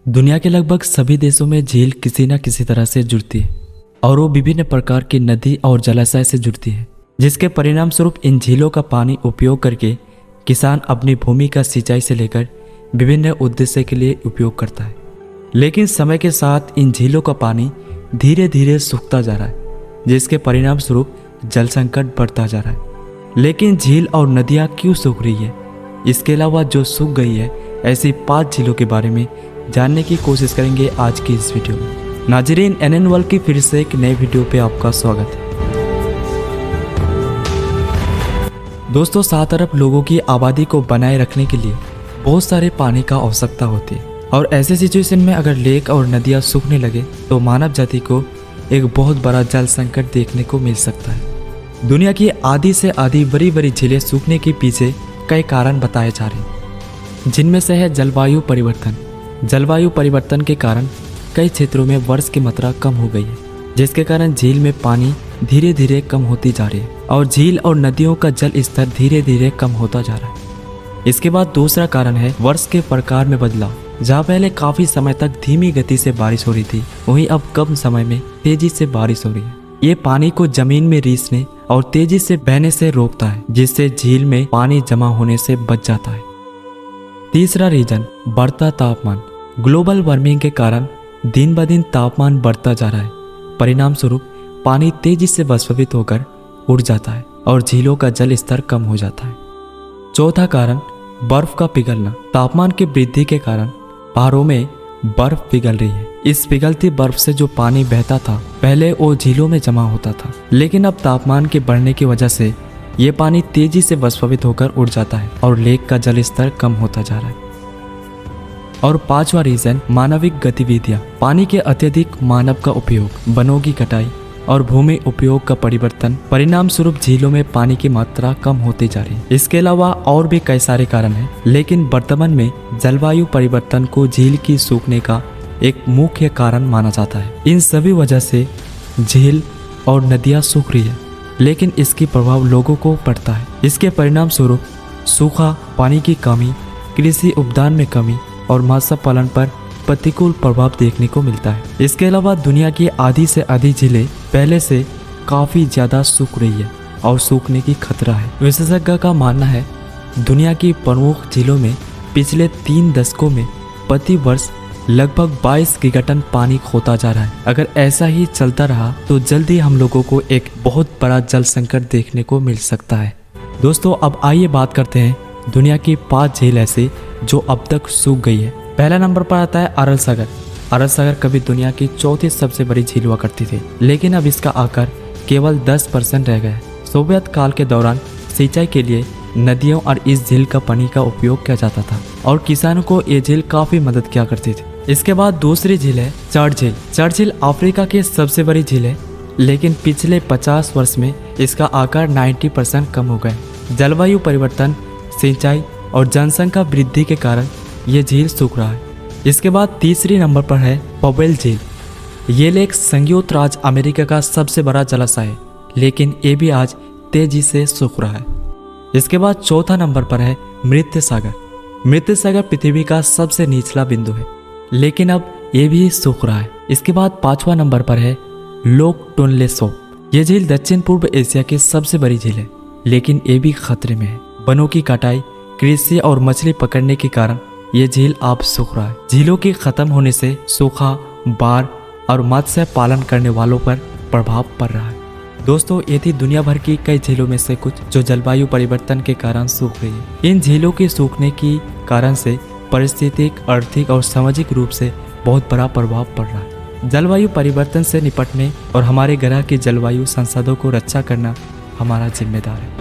दुनिया के लगभग सभी देशों में झील किसी न किसी तरह से जुड़ती है और वो विभिन्न प्रकार की नदी और जलाशय से जुड़ती है, जिसके परिणाम स्वरूप इन झीलों का पानी उपयोग करके किसान अपनी भूमि का सिंचाई से लेकर विभिन्न उद्देश्य के लिए उपयोग करता है। लेकिन समय के साथ इन झीलों का पानी धीरे धीरे सूखता जा रहा है, जिसके परिणाम स्वरूप जल संकट बढ़ता जा रहा है। लेकिन झील और नदियाँ क्यों सूख रही है, इसके अलावा जो सूख गई है ऐसी 5 झीलों के बारे में जानने की कोशिश करेंगे आज की इस वीडियो में। नाजरीन, NN वर्ल्ड की फिर से एक नए वीडियो पे आपका स्वागत है। दोस्तों, 7 अरब लोगों की आबादी को बनाए रखने के लिए बहुत सारे पानी का आवश्यकता होती है और ऐसे सिचुएशन में अगर लेक और नदियां सूखने लगे तो मानव जाति को एक बहुत बड़ा जल संकट देखने को मिल सकता है। दुनिया की आधी से आधी बड़ी बड़ी झीलें सूखने के पीछे कई कारण बताए जा रहे हैं, जिनमें से है जलवायु परिवर्तन। जलवायु परिवर्तन के कारण कई क्षेत्रों में वर्षा की मात्रा कम हो गई है, जिसके कारण झील में पानी धीरे धीरे कम होती जा रही है और झील और नदियों का जल स्तर धीरे धीरे कम होता जा रहा है। इसके बाद दूसरा कारण है वर्षा के प्रकार में बदलाव। जहाँ पहले काफी समय तक धीमी गति से बारिश हो रही थी, वहीं अब कम समय में तेजी से बारिश हो रही है। ये पानी को जमीन में रिसने और तेजी से बहने से रोकता है, जिससे झील में पानी जमा होने से बच जाता है। तीसरा रीजन, बढ़ता तापमान। ग्लोबल वार्मिंग के कारण दिन ब दिन तापमान बढ़ता जा रहा है। परिणाम स्वरूप पानी तेजी से वाष्पित होकर उड़ जाता है और झीलों का जल स्तर कम हो जाता है। चौथा कारण, बर्फ का पिघलना। तापमान की वृद्धि के कारण पहाड़ों में बर्फ पिघल रही है। इस पिघलती बर्फ से जो पानी बहता था पहले वो झीलों में जमा होता था, लेकिन अब तापमान के बढ़ने की वजह से ये पानी तेजी से वाष्पित होकर उड़ जाता है और लेक का जल स्तर कम होता जा रहा है। और 5वां रीजन, मानविक गतिविधियां। पानी के अत्यधिक मानव का उपयोग, वनों की कटाई और भूमि उपयोग का परिवर्तन परिणाम स्वरूप झीलों में पानी की मात्रा कम होती जा रही है। इसके अलावा और भी कई सारे कारण हैं, लेकिन वर्तमान में जलवायु परिवर्तन को झील की सूखने का एक मुख्य कारण माना जाता है। इन सभी वजह से झील और नदियां सूख रही है, लेकिन इसकी प्रभाव लोगों को पड़ता है। इसके परिणाम स्वरूप सूखा, पानी की कमी, कृषि उपदान में कमी और मत्स्य पालन पर प्रतिकूल प्रभाव देखने को मिलता है। इसके अलावा दुनिया की आधी से अधिक झीलें पहले से काफी ज्यादा सूख रही है और सूखने की खतरा है। विशेषज्ञ का मानना है दुनिया की प्रमुख झीलों में पिछले 3 दशकों में प्रति वर्ष लगभग 22 गीगाटन पानी खोता जा रहा है। अगर ऐसा ही चलता रहा तो जल्दी हम लोगों को एक बहुत बड़ा जल संकट देखने को मिल सकता है। दोस्तों, अब आइए बात करते हैं दुनिया की 5 झील ऐसे जो अब तक सूख गई है। पहला नंबर पर आता है अरल सागर। अरल सागर कभी दुनिया की 4थी सबसे बड़ी झील हुआ करती थी, लेकिन अब इसका आकार केवल 10% रह गया है। सोवियत काल के दौरान सिंचाई के लिए नदियों और इस झील का पानी का उपयोग किया जाता था और किसानों को ये झील काफी मदद किया करती थी। इसके बाद दूसरी झील है चड़ झील। चड़ झील अफ्रीका की सबसे बड़ी झील है, लेकिन पिछले 50 वर्ष में इसका आकार 90% कम हो गया। जलवायु परिवर्तन, सिंचाई और जनसंख्या वृद्धि के कारण ये झील सूख रहा है। इसके बाद तीसरी नंबर पर है पवेल झील। ये लेक संयुक्त राज्य अमेरिका का सबसे बड़ा जलाशय है, लेकिन ये भी आज तेजी से सूख रहा है। इसके बाद चौथा नंबर पर है मृत्य सागर। मृत्य सागर पृथ्वी का सबसे निचला बिंदु है, लेकिन अब ये भी सूख रहा है। इसके बाद 5वां नंबर पर है लोक टोनले सोप। ये झील दक्षिण पूर्व एशिया की सबसे बड़ी झील है, लेकिन ये भी खतरे में है। वनों की कटाई, कृषि और मछली पकड़ने के कारण ये झील अब सूख रहा है। झीलों के खत्म होने से सूखा, बाढ़ और मत्स्य पालन करने वालों पर प्रभाव पड़ रहा है। दोस्तों, ये थी दुनिया भर की कई झीलों में से कुछ जो जलवायु परिवर्तन के कारण सूख रही है। इन झीलों के सूखने के कारण से पारिस्थितिक, आर्थिक और सामाजिक रूप से बहुत बड़ा प्रभाव पड़ रहा है। जलवायु परिवर्तन से निपटने और हमारे ग्रह की जलवायु संसाधनों को रक्षा करना हमारा जिम्मेदार है।